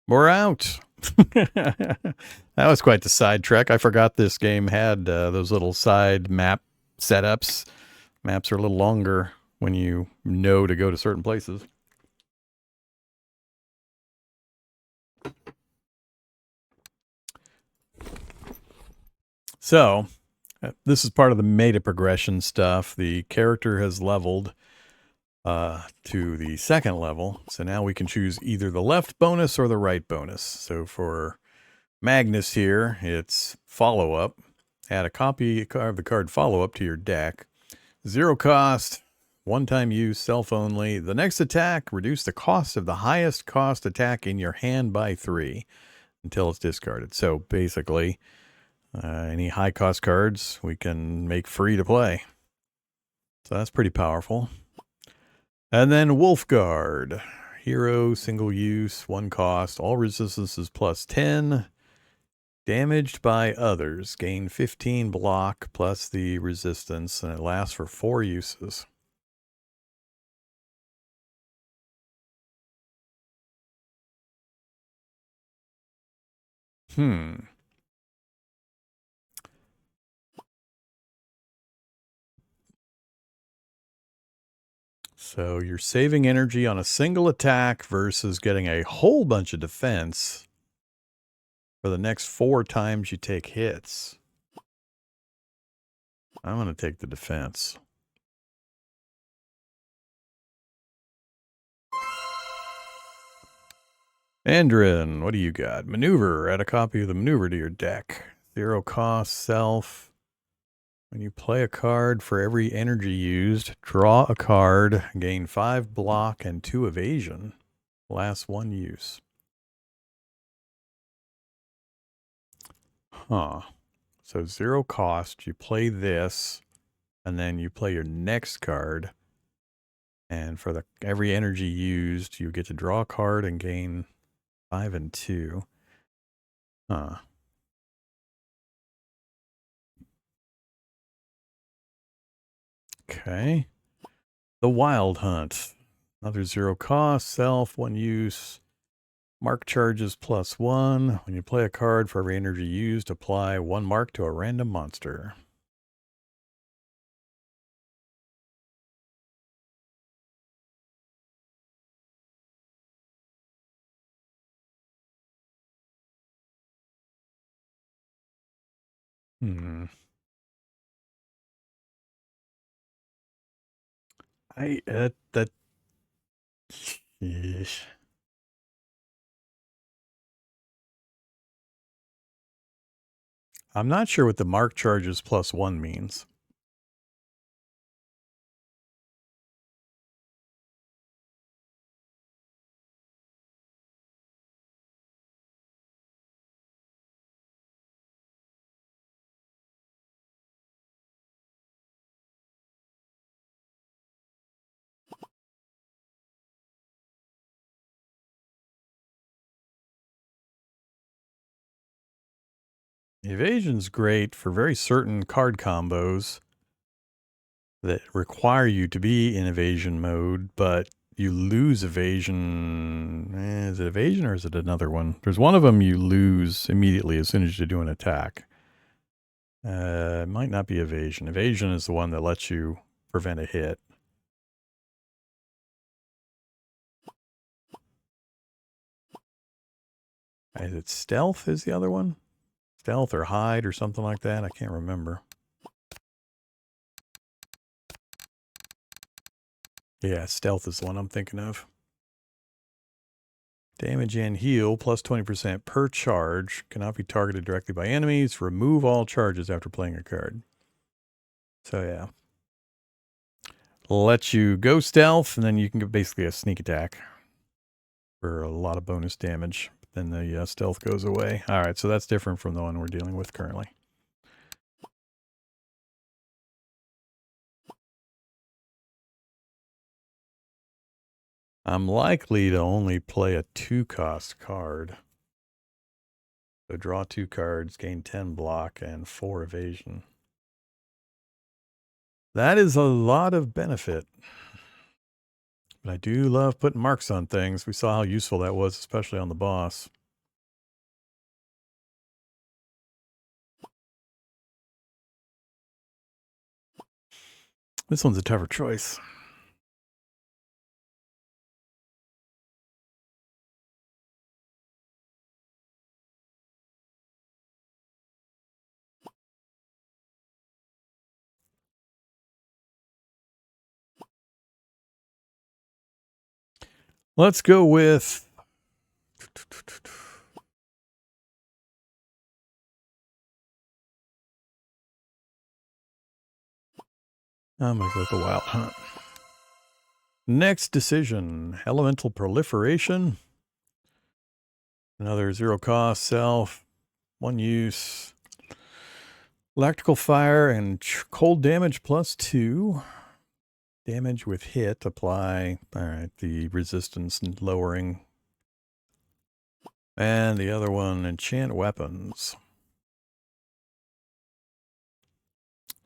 We're out. That was quite the sidetrack. I forgot this game had those little side map setups. Maps are a little longer when you know to go to certain places. So, this is part of the meta progression stuff. The character has leveled to the second level. So now we can choose either the left bonus or the right bonus. So for Magnus here, it's follow-up. Add a copy of the card follow-up to your deck. 0 cost, one-time use, self only. The next attack, reduce the cost of the highest cost attack in your hand by 3 until it's discarded. So basically, any high-cost cards we can make free to play. So that's pretty powerful. And then Wolfguard. Hero, single use, 1 cost. All resistances plus 10. Damaged by others. Gain 15 block plus the resistance, and it lasts for 4 uses. So you're saving energy on a single attack versus getting a whole bunch of defense for the next 4 times you take hits. I'm going to take the defense. Andrin, what do you got? Maneuver. Add a copy of the maneuver to your deck. 0 cost, self. When you play a card for every energy used, draw a card, gain 5 block and 2 evasion. Lasts 1 use. Huh. So 0 cost, you play this, and then you play your next card. And for every energy used, you get to draw a card and gain 5 and 2. Huh. Okay. The Wild Hunt. Another 0 cost, self, 1 use. Mark charges plus 1. When you play a card for every energy used, apply 1 mark to a random monster. Yeesh. I'm not sure what the mark charges plus 1 means. Evasion's great for very certain card combos that require you to be in evasion mode, but you lose evasion. Is it evasion or is it another one? There's one of them you lose immediately as soon as you do an attack. It might not be evasion. Evasion is the one that lets you prevent a hit. Is it stealth is the other one? Stealth or hide or something like that? I can't remember. Yeah, stealth is the one I'm thinking of. Damage and heal plus 20% per charge. Cannot be targeted directly by enemies. Remove all charges after playing a card. So yeah. Lets you go stealth, and then you can get basically a sneak attack for a lot of bonus damage. Then the stealth goes away. All right, so that's different from the one we're dealing with currently. I'm likely to only play a 2-cost card. So draw 2 cards, gain 10 block, and 4 evasion. That is a lot of benefit. But I do love putting marks on things. We saw how useful that was, especially on the boss. This one's a tougher choice. Let's go with... I'm going to go with the Wild Hunt. Next decision, Elemental Proliferation. Another 0 cost, self, 1 use. Electrical Fire and cold damage +2. Damage with hit, apply. All right, the resistance lowering. And the other one, enchant weapons.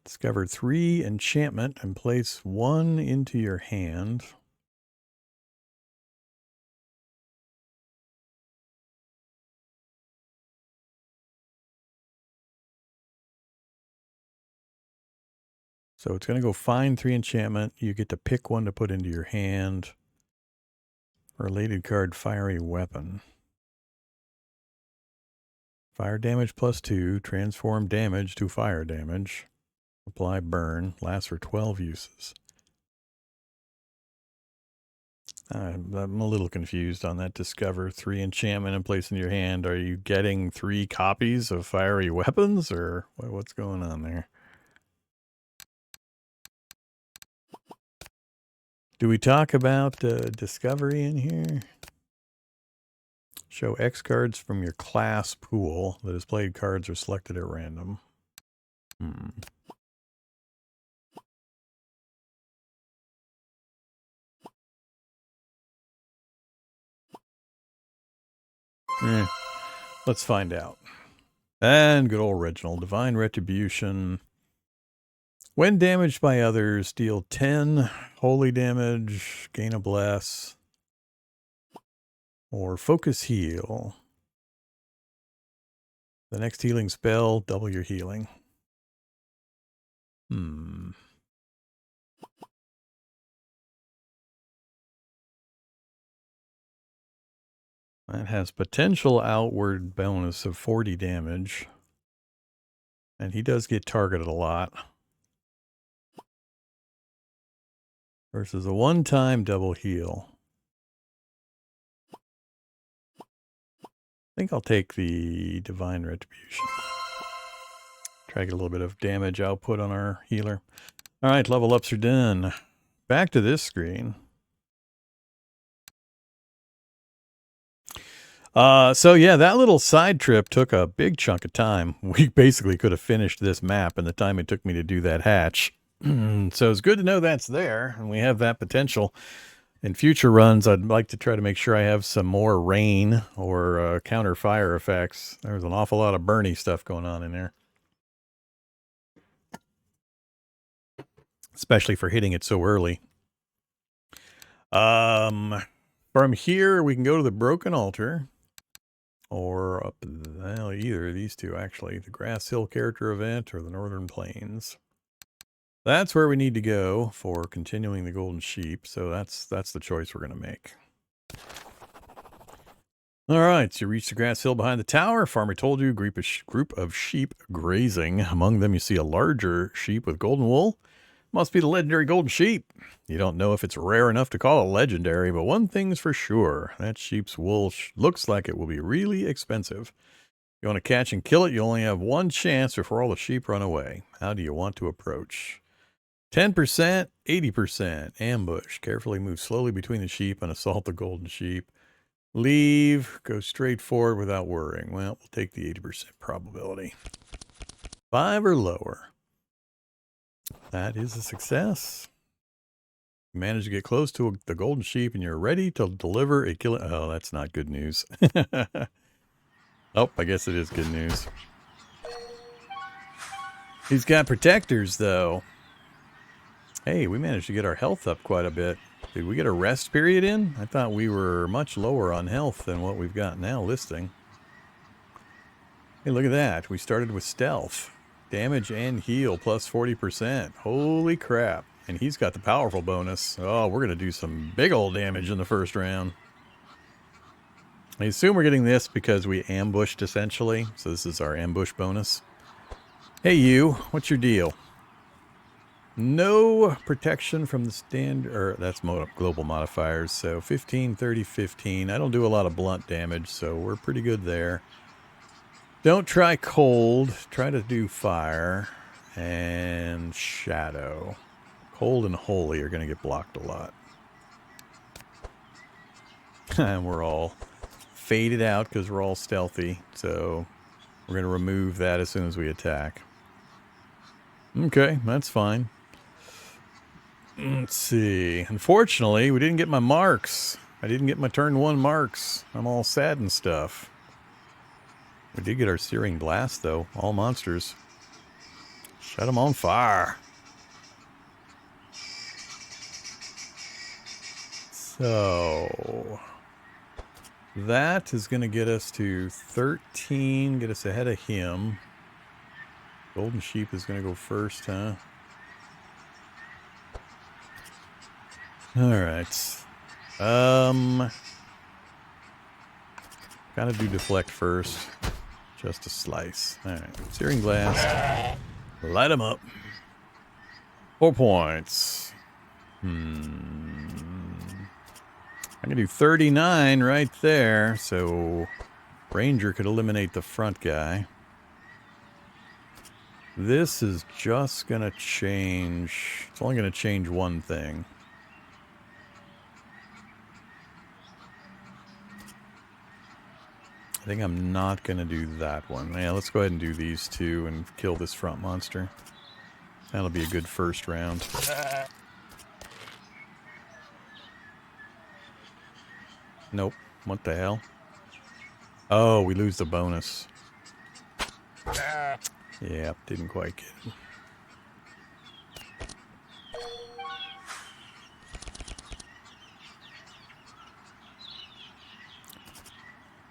Discover 3 enchantment and place 1 into your hand. So it's going to go find 3 enchantment. You get to pick 1 to put into your hand. Related card, fiery weapon. Fire damage +2. Transform damage to fire damage. Apply burn. Lasts for 12 uses. I'm a little confused on that. Discover 3 enchantment and place in your hand. Are you getting 3 copies of fiery weapons, or what's going on there? Do we talk about discovery in here? Show X cards from your class pool. The displayed cards are selected at random. Let's find out. And good old original. Divine Retribution. When damaged by others, deal 10 holy damage, gain a bless, or focus heal. The next healing spell, double your healing. That has potential outward bonus of 40 damage. And he does get targeted a lot. Versus a one-time double heal. I think I'll take the Divine Retribution. Try to get a little bit of damage output on our healer. All right, level ups are done. Back to this screen. So yeah, that little side trip took a big chunk of time. We basically could have finished this map in the time it took me to do that hatch. So it's good to know that's there, and we have that potential. In future runs, I'd like to try to make sure I have some more rain or counter fire effects. There's an awful lot of burny stuff going on in there. Especially for hitting it so early. From here, we can go to the Broken Altar. Or up, well, either of these two, actually. The Grass Hill character event or the Northern Plains. That's where we need to go for continuing the Golden Sheep. So that's the choice we're going to make. All right, so you reach the grass hill behind the tower. Farmer told you, group of sheep grazing. Among them, you see a larger sheep with golden wool. Must be the legendary golden sheep. You don't know if it's rare enough to call it legendary, but one thing's for sure. That sheep's wool looks like it will be really expensive. If you want to catch and kill it, you only have one chance before all the sheep run away. How do you want to approach? 10%, 80%. Ambush. Carefully move slowly between the sheep and assault the golden sheep. Leave. Go straight forward without worrying. Well, we'll take the 80% probability. 5 or lower. That is a success. You manage to get close to the golden sheep and you're ready to deliver a kill. Oh, that's not good news. Oh, I guess it is good news. He's got protectors, though. Hey, we managed to get our health up quite a bit. Did we get a rest period in? I thought we were much lower on health than what we've got now listing. Hey, look at that. We started with stealth. Damage and heal plus 40%. Holy crap. And he's got the powerful bonus. Oh, we're going to do some big old damage in the first round. I assume we're getting this because we ambushed essentially. So this is our ambush bonus. Hey you, what's your deal? No protection from the standard, or that's global modifiers. So 15, 30, 15. I don't do a lot of blunt damage, so we're pretty good there. Don't try cold. Try to do fire and shadow. Cold and holy are going to get blocked a lot. And we're all faded out because we're all stealthy. So we're going to remove that as soon as we attack. Okay, that's fine. Let's see. Unfortunately, we didn't get my marks. I didn't get my turn 1 marks. I'm all sad and stuff. We did get our Searing Blast, though. All monsters. Set them on fire. So that is going to get us to 13, get us ahead of him. Golden Sheep is going to go first, huh? Alright. Gotta do deflect first. Just a slice. Alright. Searing Blast. Light them up. 4 points. I'm gonna do 39 right there, so Ranger could eliminate the front guy. This is just gonna change. It's only gonna change one thing. I think I'm not gonna do that one. Yeah, let's go ahead and do these two and kill this front monster. That'll be a good first round. Nope. What the hell? Oh, we lose the bonus. Yeah, didn't quite get it.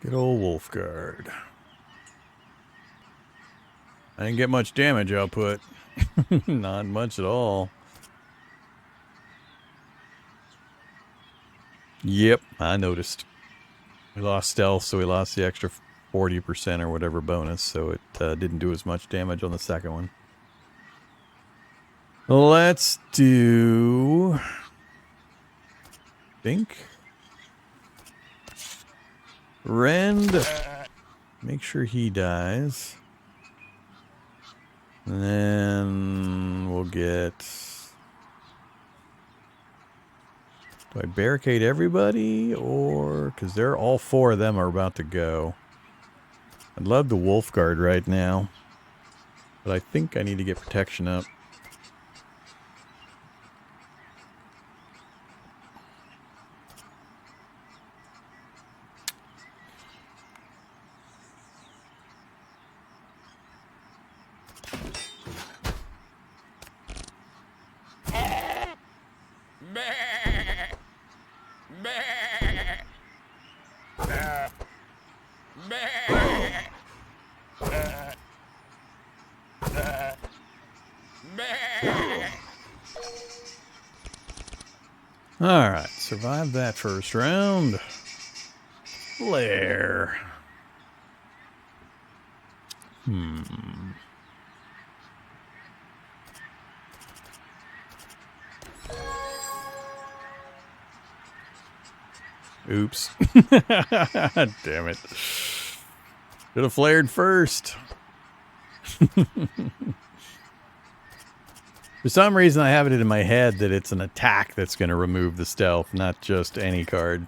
Good old Wolfguard. I didn't get much damage output. Not much at all. Yep, I noticed. We lost stealth, so we lost the extra 40% or whatever bonus, so it didn't do as much damage on the second one. Let's do... think... Rend. Make sure he dies. And then we'll get... Do I barricade everybody? Or... because they're all 4 of them are about to go. I'd love the Wolfguard right now. But I think I need to get protection up. Alright, survived that first round. Flare. Oops. Damn it. Should have flared first. For some reason, I have it in my head that it's an attack that's going to remove the stealth, not just any card.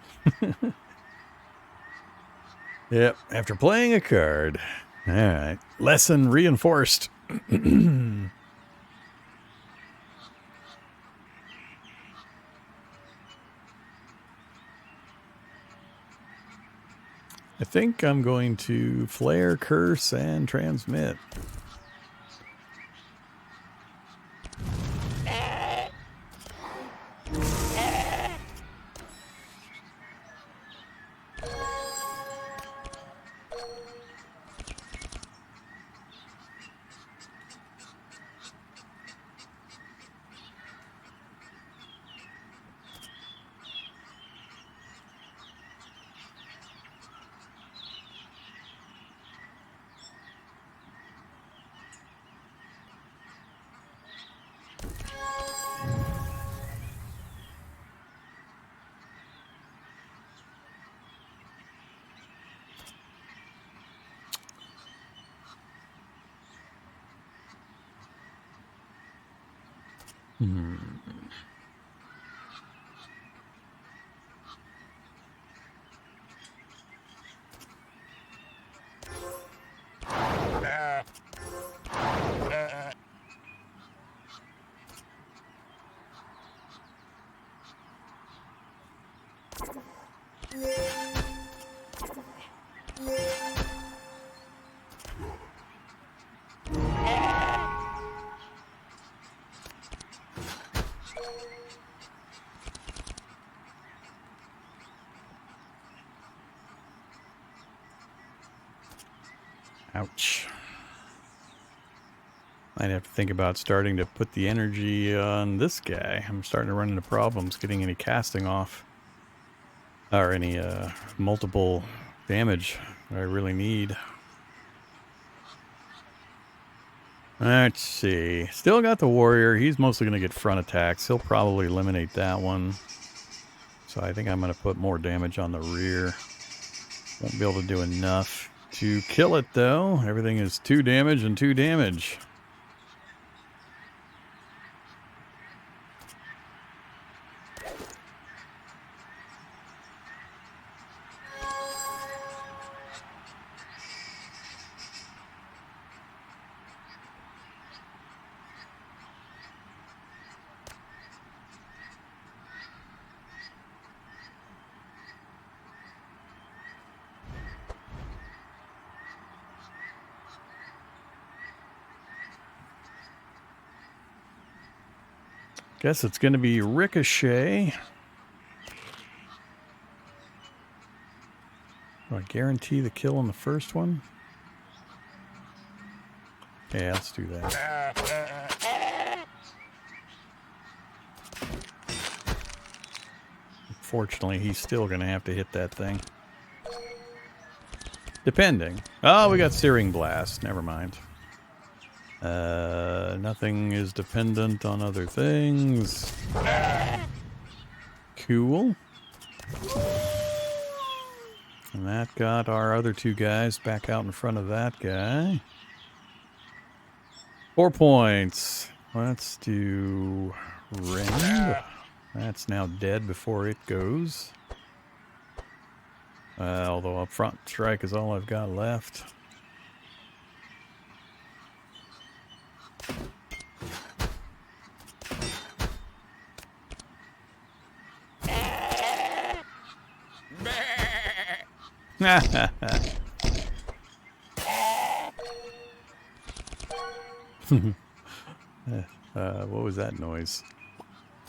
Yep, after playing a card. Alright, lesson reinforced. I think I'm going to flare, curse, and transmit. Hmm. Ouch. I'd have to think about starting to put the energy on this guy. I'm starting to run into problems getting any casting off. Or any multiple damage I really need. Let's see. Still got the warrior. He's mostly going to get front attacks. He'll probably eliminate that one. So I think I'm going to put more damage on the rear. Won't be able to do enough to kill it, though. Everything is 2 damage and 2 damage. Guess it's going to be Ricochet. Do I guarantee the kill on the first one? Yeah, let's do that. Unfortunately, he's still going to have to hit that thing. Depending. Oh, we got Searing Blast. Never mind. Nothing is dependent on other things. Cool. And that got our other 2 guys back out in front of that guy. 4 points. Let's do Rend. That's now dead before it goes. Although up front strike is all I've got left. What was that noise?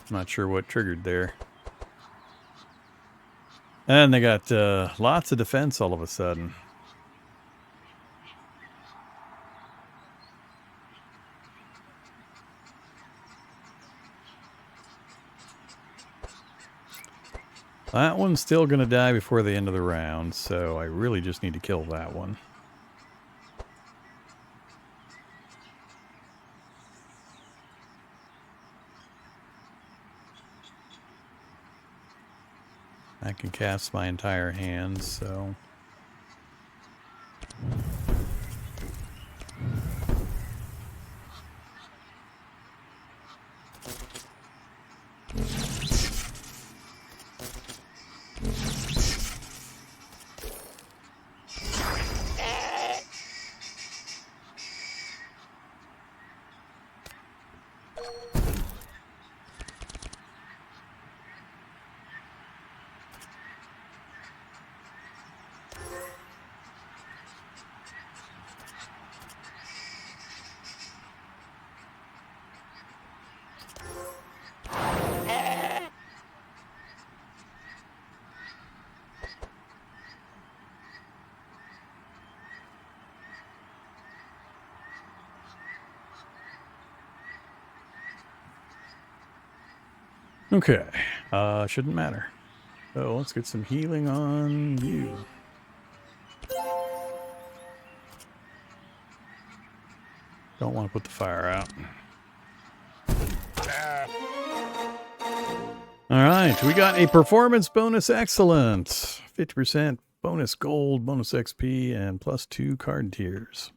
I'm not sure what triggered there. And they got lots of defense all of a sudden. That one's still going to die before the end of the round, so I really just need to kill that one. I can cast my entire hand, so... Okay, shouldn't matter. So let's get some healing on you. Don't want to put the fire out. Alright, we got a performance bonus excellent. 50% bonus gold, bonus XP, and plus 2 card tiers.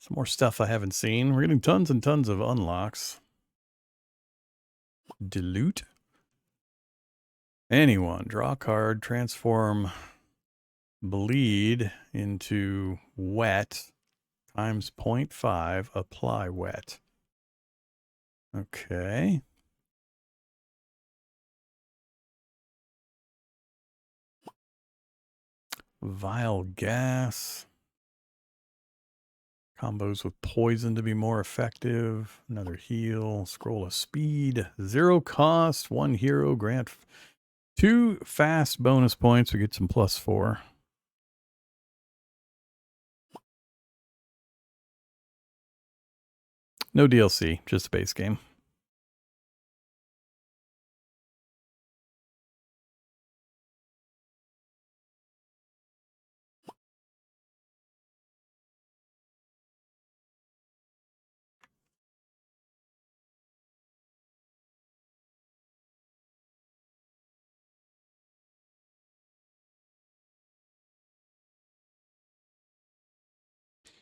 Some more stuff I haven't seen. We're getting tons and tons of unlocks. Dilute. Anyone. Draw a card. Transform bleed into wet times 0.5. Apply wet. Okay. Vile gas. Combos with poison to be more effective. Another heal. Scroll of speed. 0 cost. 1 hero. Grant 2 fast bonus points. We get some +4. No DLC. Just a base game.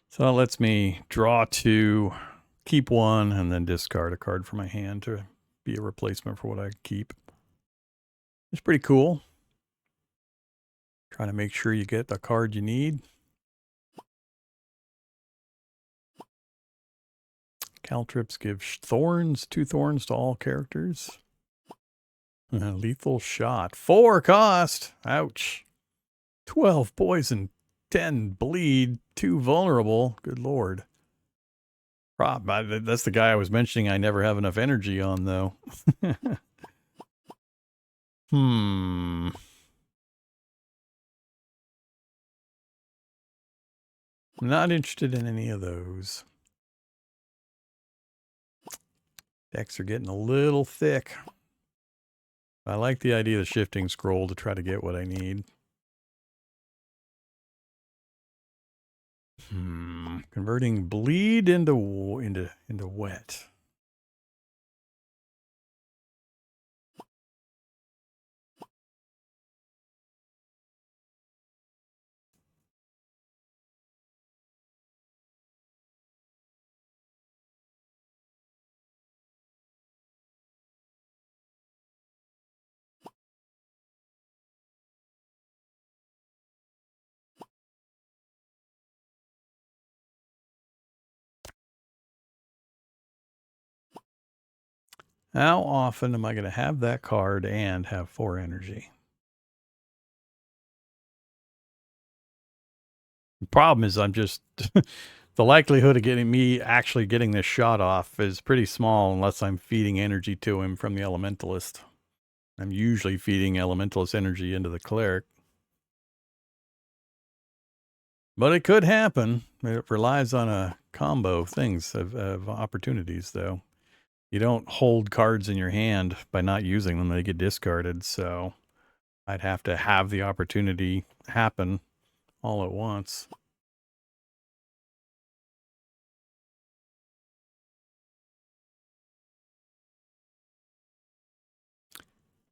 So that lets me draw 2, keep 1, and then discard a card from my hand to be a replacement for what I keep. It's pretty cool. Trying to make sure you get the card you need. Caltrips give thorns, 2 thorns to all characters. Lethal shot. 4 cost. Ouch. 12 poison, 10 bleed, 2 vulnerable. Good lord. That's the guy I was mentioning I never have enough energy on, though. Not interested in any of those. Decks are getting a little thick. I like the idea of the shifting scroll to try to get what I need. Converting bleed into wet. How often am I going to have that card and have 4 energy? The problem is I'm just... the likelihood of actually getting this shot off is pretty small unless I'm feeding energy to him from the Elementalist. I'm usually feeding Elementalist energy into the Cleric. But it could happen. It relies on a combo of things, of opportunities, though. You don't hold cards in your hand by not using them. They get discarded, so I'd have to have the opportunity happen all at once.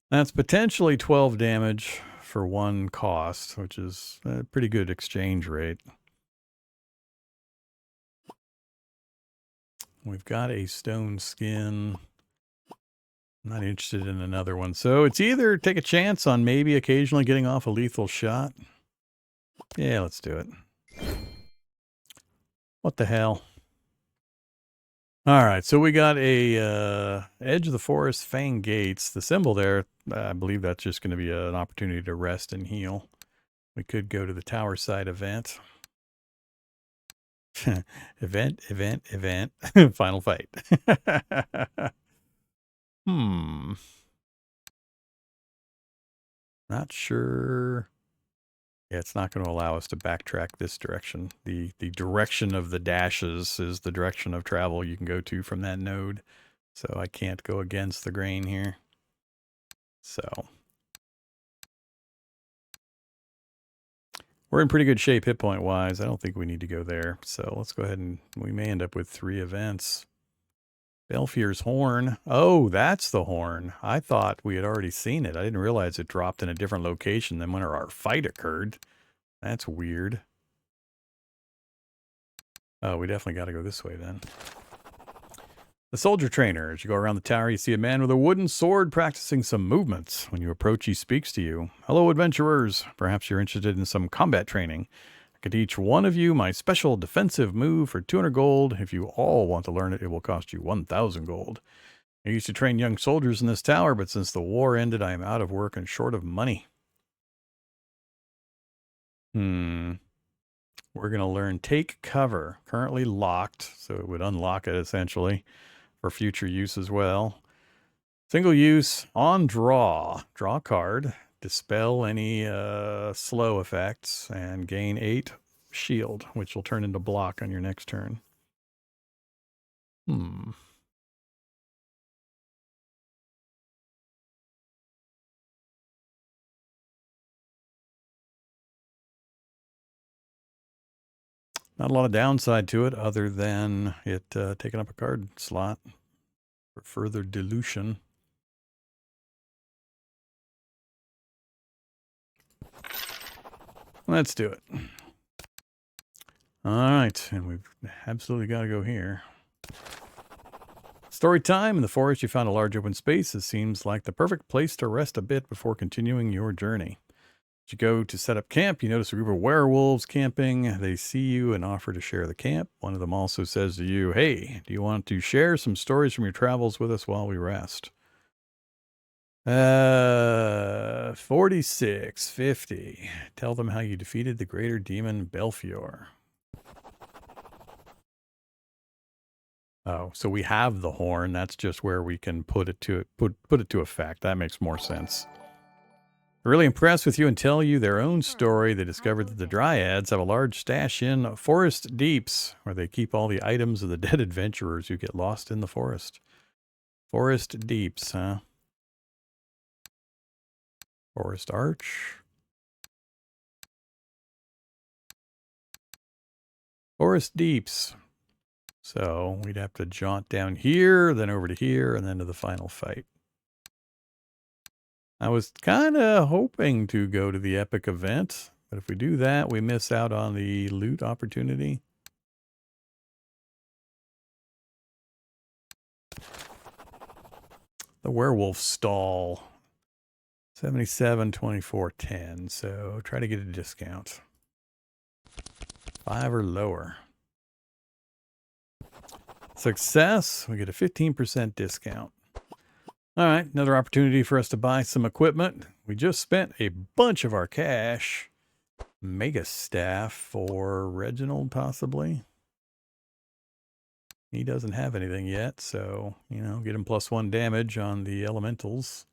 That's potentially 12 damage for 1 cost, which is a pretty good exchange rate. We've got a stone skin. I'm not interested in another one. So it's either take a chance on maybe occasionally getting off a lethal shot. Yeah, let's do it. What the hell? All right, so we got a Edge of the Forest, Fang Gates. The symbol there, I believe that's just going to be an opportunity to rest and heal. We could go to the tower side event. event. Final fight. Not sure. Yeah, it's not going to allow us to backtrack this direction. The direction of the dashes is the direction of travel you can go to from that node. So I can't go against the grain here. So we're in pretty good shape hit point wise. I don't think we need to go there. So let's go ahead and we may end up with 3 events. Belfier's horn. Oh, that's the horn. I thought we had already seen it. I didn't realize it dropped in a different location than when our fight occurred. That's weird. Oh, we definitely got to go this way then. The soldier trainer. As you go around the tower, you see a man with a wooden sword practicing some movements. When you approach, he speaks to you. Hello, adventurers. Perhaps you're interested in some combat training. I could teach one of you my special defensive move for 200 gold. If you all want to learn it, it will cost you 1,000 gold. I used to train young soldiers in this tower, but since the war ended, I am out of work and short of money. We're going to learn Take Cover. Currently locked, so it would unlock it essentially for future use as well. Single use on draw. Draw a card. Dispel any slow effects and gain 8 shield, which will turn into block on your next turn. Not a lot of downside to it other than it taking up a card slot for further dilution. Let's do it. All right, and we've absolutely got to go here. Story time. In the forest, you found a large open space. It seems like the perfect place to rest a bit before continuing your journey. As you go to set up camp, you notice a group of werewolves camping. They see you and offer to share the camp. One of them also says to you, hey, do you want to share some stories from your travels with us while we rest? 46.50. Tell them how you defeated the greater demon Belfior. Oh, so we have the horn. That's just where we can put it to effect. That makes more sense. Really impressed with you and tell you their own story. They discovered that the Dryads have a large stash in forest deeps, where they keep all the items of the dead adventurers who get lost in the forest. Forest deeps, huh? Forest arch. Forest deeps. So we'd have to jaunt down here, then over to here, and then to the final fight. I was kind of hoping to go to the epic event, but if we do that, we miss out on the loot opportunity. The werewolf stall. 77, 24, 10. So try to get a discount. 5 or lower. Success. We get a 15% discount. All right, another opportunity for us to buy some equipment. We just spent a bunch of our cash. Mega staff for Reginald, possibly. He doesn't have anything yet, so, you know, get him +1 damage on the elementals.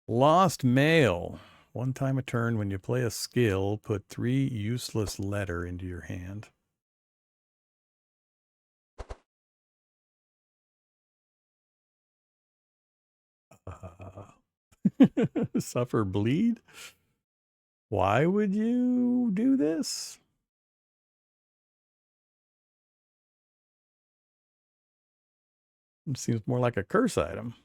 Lost mail. One time a turn, when you play a skill, put 3 useless letter into your hand. Suffer bleed? Why would you do this? It seems more like a curse item.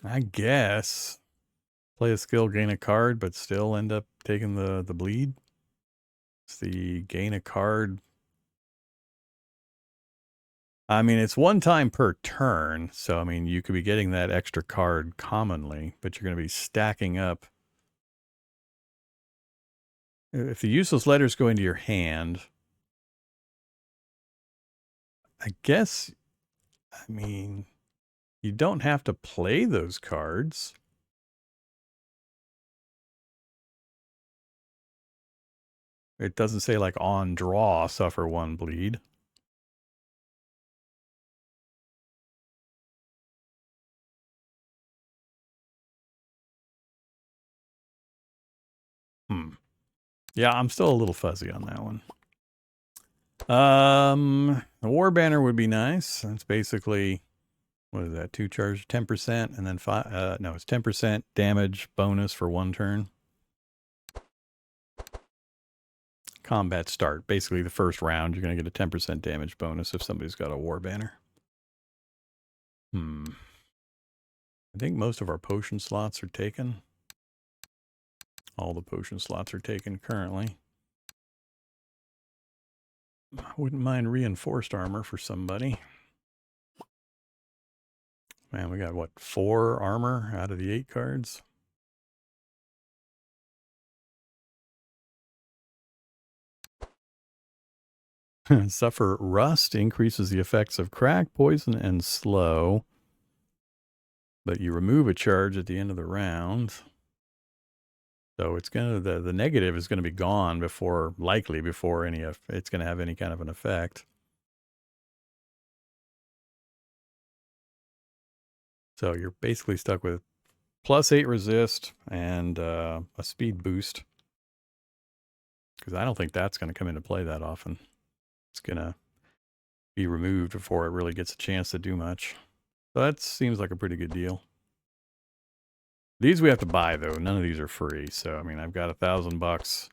I guess. Play a skill, gain a card, but still end up taking the bleed. It's the gain a card. I mean, it's 1 time per turn. So, I mean, you could be getting that extra card commonly, but you're going to be stacking up. If the useless letters go into your hand, I guess, I mean, you don't have to play those cards. It doesn't say like on draw, suffer 1 bleed. Yeah, I'm still a little fuzzy on that one. The war banner would be nice. That's basically, what is that? 2 charge, 10%, and then 5. No, it's 10% damage bonus for 1 turn. combat start. Basically, the first round, you're going to get a 10% damage bonus if somebody's got a war banner. I think most of our potion slots are taken. All the potion slots are taken currently. I wouldn't mind reinforced armor for somebody. Man, we got, what, 4 armor out of the 8 cards? Suffer rust, increases the effects of crack, poison, and slow. But you remove a charge at the end of the round. So it's gonna the negative is gonna be gone before it's gonna have any kind of an effect. So you're basically stuck with +8 resist and a speed boost. Because I don't think that's gonna come into play that often. It's gonna be removed before it really gets a chance to do much. So that seems like a pretty good deal. These we have to buy though. None of these are free. So I mean, I've got $1,000.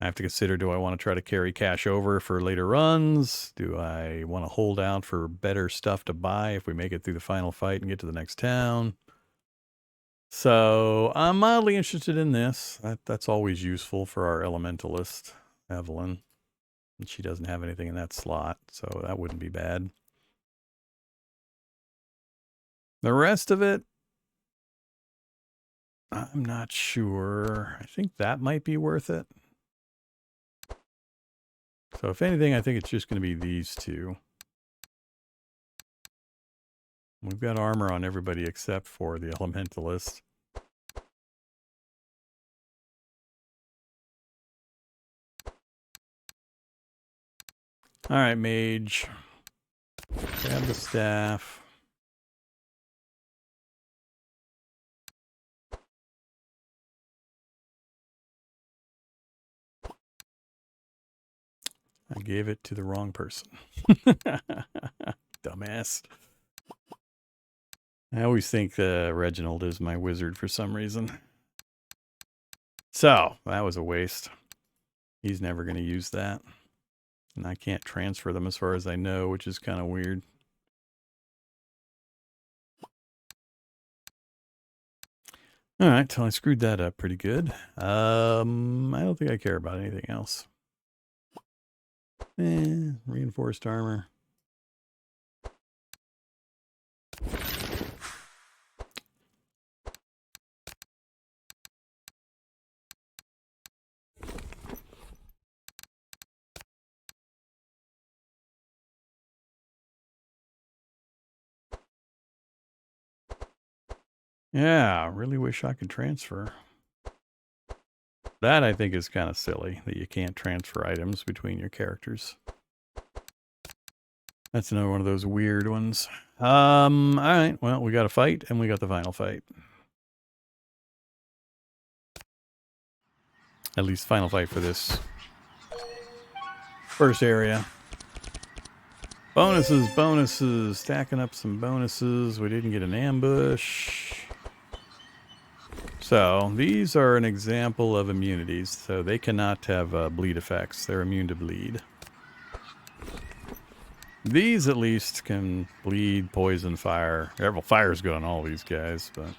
I have to consider, do I want to try to carry cash over for later runs? Do I want to hold out for better stuff to buy if we make it through the final fight and get to the next town? So I'm mildly interested in this. That's always useful for our elementalist, Evelyn. And she doesn't have anything in that slot, so that wouldn't be bad. The rest of it, I'm not sure. I think that might be worth it. So if anything, I think it's just going to be these two. We've got armor on everybody except for the elementalist. All right, mage. Grab the staff. I gave it to the wrong person. Dumbass. I always think Reginald is my wizard for some reason. So, that was a waste. He's never going to use that. And I can't transfer them as far as I know, which is kind of weird. All right, so I screwed that up pretty good. I don't think I care about anything else. Reinforced armor. Yeah, really wish I could transfer. That I think is kind of silly, that you can't transfer items between your characters. That's another one of those weird ones. All right, well, we got a fight, and we got the final fight. At least final fight for this first area. Bonuses, bonuses, stacking up some bonuses. We didn't get an ambush. So these are an example of immunities. So they cannot have bleed effects. They're immune to bleed. These at least can bleed, poison, fire. Well, fire's good on all these guys, but...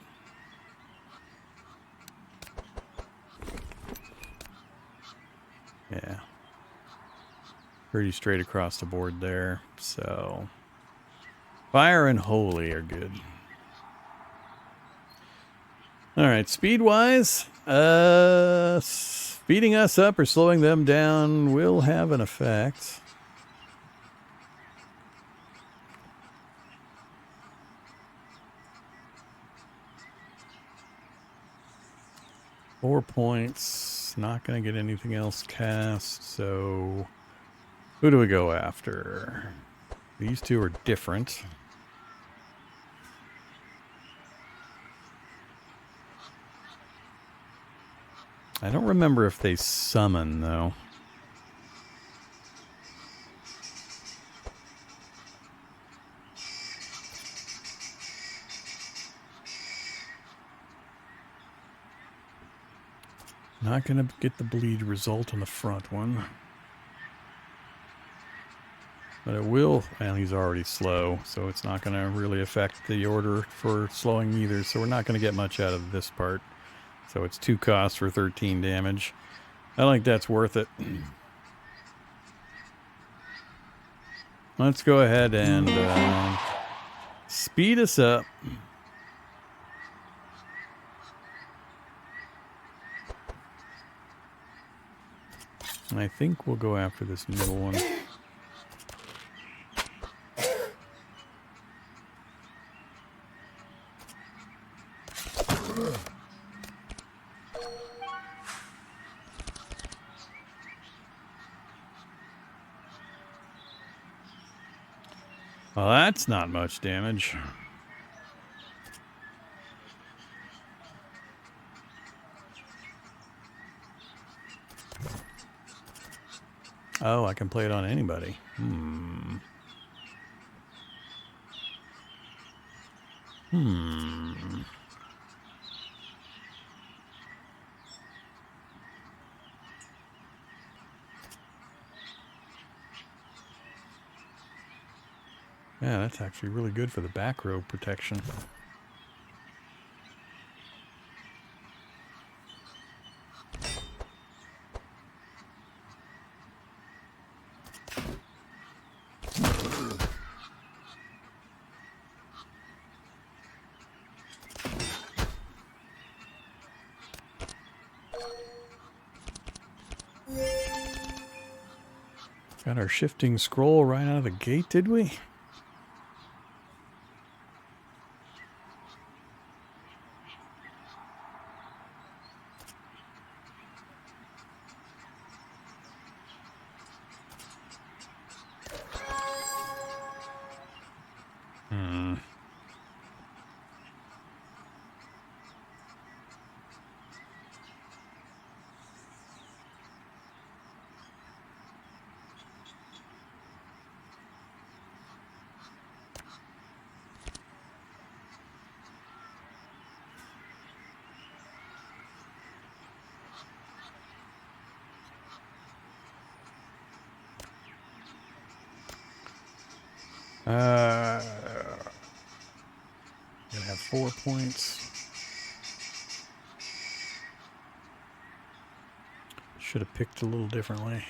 yeah. Pretty straight across the board there. So... fire and holy are good. Alright, speed-wise, speeding us up or slowing them down will have an effect. Four points, not going to get anything else cast, so who do we go after? These two are different. I don't remember if they summon, though. Not going to get the bleed result on the front one. But it will, and he's already slow, so it's not going to really affect the order for slowing either, so we're not going to get much out of this part. So it's 2 costs for 13 damage. I think that's worth it. Let's go ahead and speed us up. And I think we'll go after this middle one. Well, that's not much damage. Oh, I can play it on anybody. Yeah, that's actually really good for the back row protection. Got our shifting scroll right out of the gate, did we? Gonna have 4 points. Should have picked a little differently.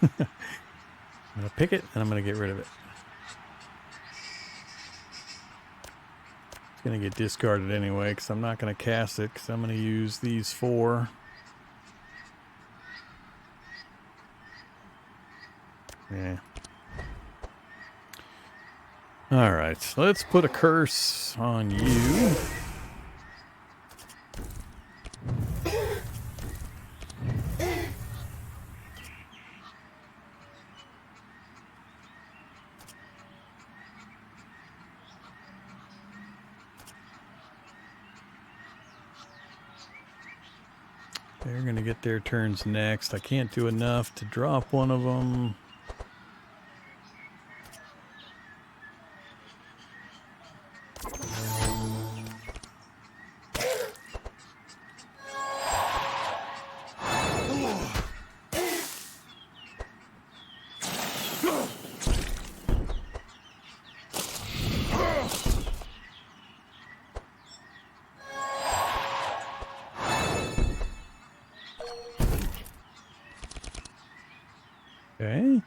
I'm gonna pick it and I'm gonna get rid of it. It's gonna get discarded anyway because I'm not gonna cast it because I'm gonna use these 4. Yeah. All right, let's put a curse on you. They're going to get their turns next. I can't do enough to drop one of them. Okay.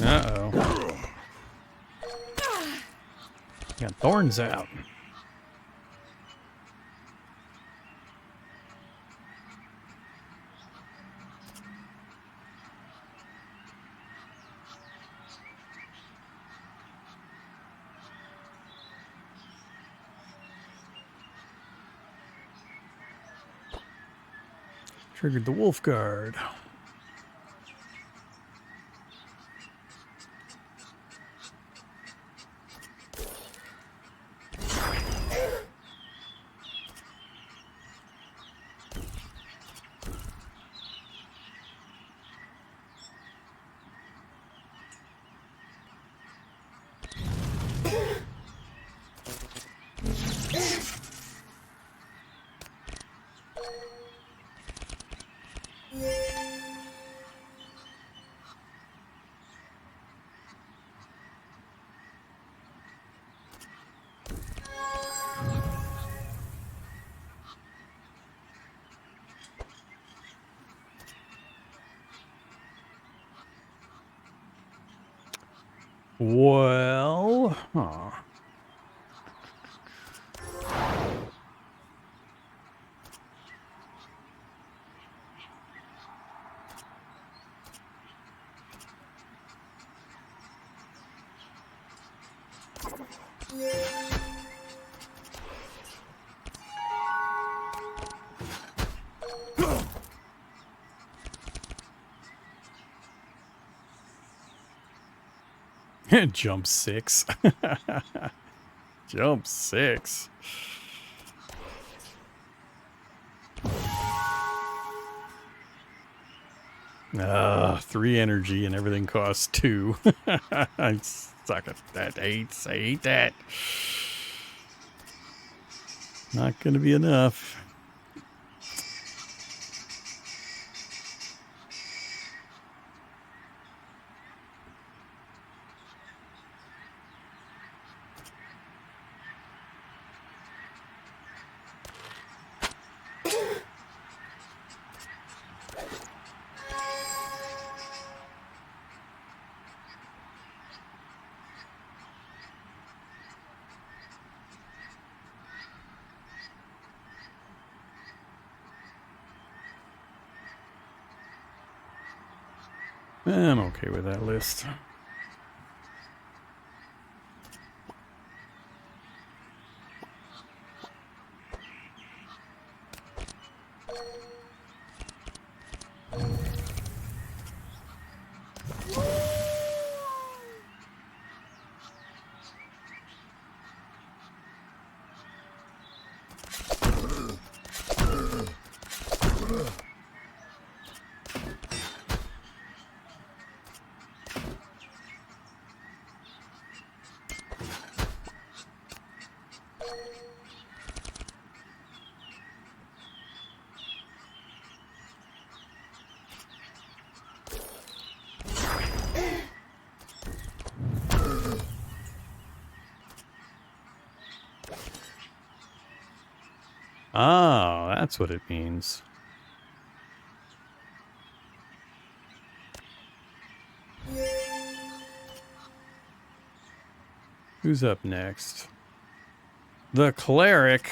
Uh-oh. Got thorns out. Triggered the wolf guard. Well, Jump 6. Jump 6. Three energy and everything costs 2. I suck at that. I hate that. Not gonna be enough. I'm okay with that list. Oh, that's what it means. Who's up next? The cleric.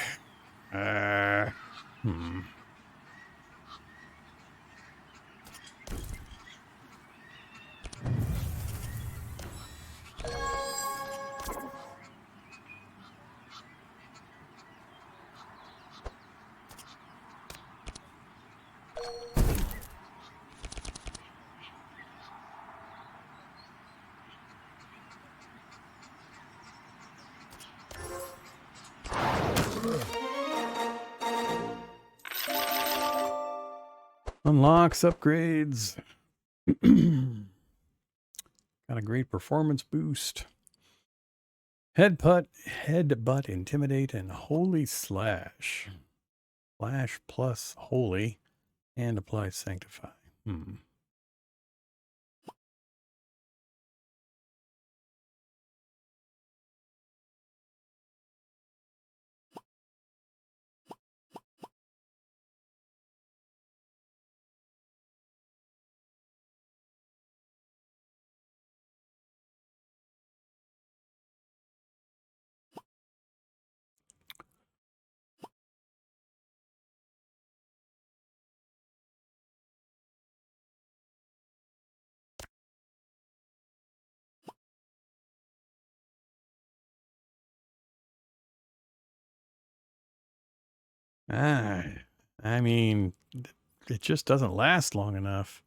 Unlocks, upgrades. Got a great performance boost. Headbutt, intimidate, and holy slash. Slash plus holy, and apply sanctify. I mean, it just doesn't last long enough.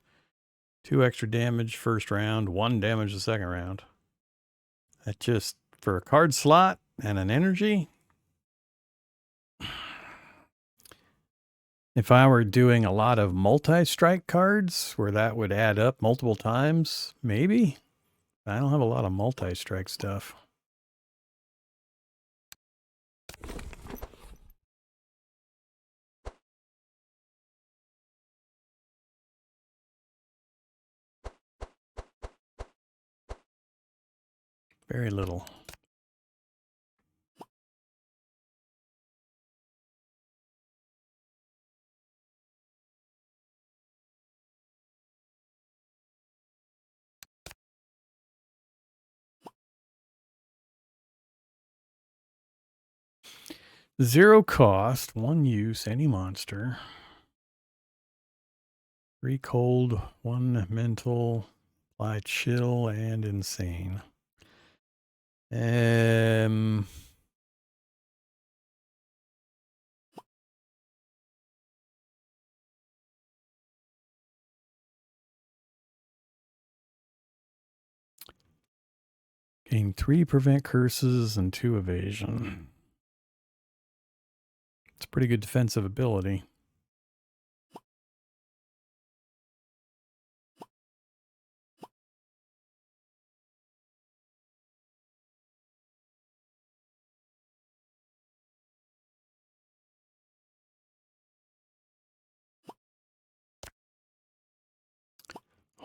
2 extra damage first round, 1 damage the second round. That just, for a card slot and an energy. If I were doing a lot of multi-strike cards where that would add up multiple times, maybe. I don't have a lot of multi-strike stuff. Very little. Zero cost, 1 use, any monster. 3 cold, 1 mental, apply chill, and insane. Gain 3 prevent curses and 2 evasion. It's a pretty good defensive ability.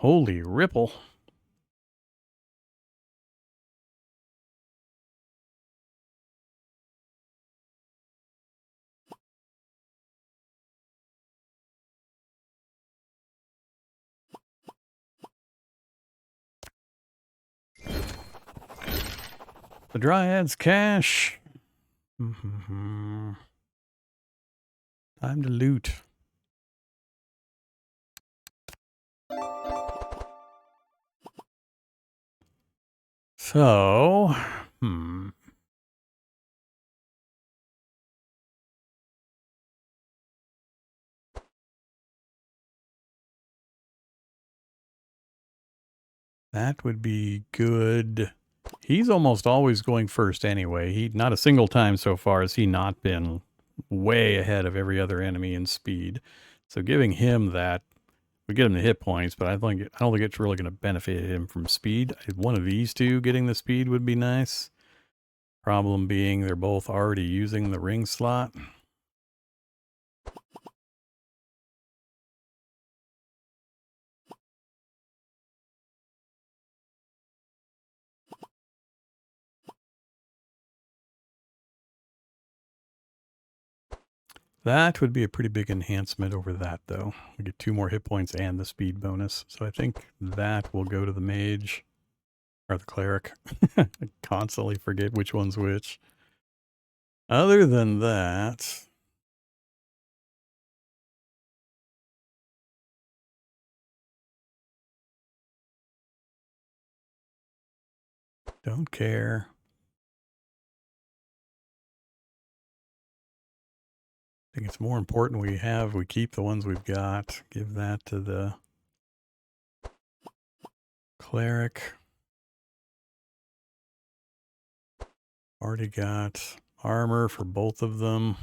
Holy ripple. The Dryad's cash. Time to loot. So, that would be good. He's almost always going first anyway. Not a single time so far has he not been way ahead of every other enemy in speed. So giving him that would get him the hit points, but I don't think it's really going to benefit him from speed. One of these two getting the speed would be nice. Problem being they're both already using the ring slot. That would be a pretty big enhancement over that, though. We get 2 more hit points and the speed bonus. So I think that will go to the mage. Or the cleric. I constantly forget which one's which. Other than that... don't care. I think it's more important we keep the ones we've got. Give that to the cleric. Already got armor for both of them.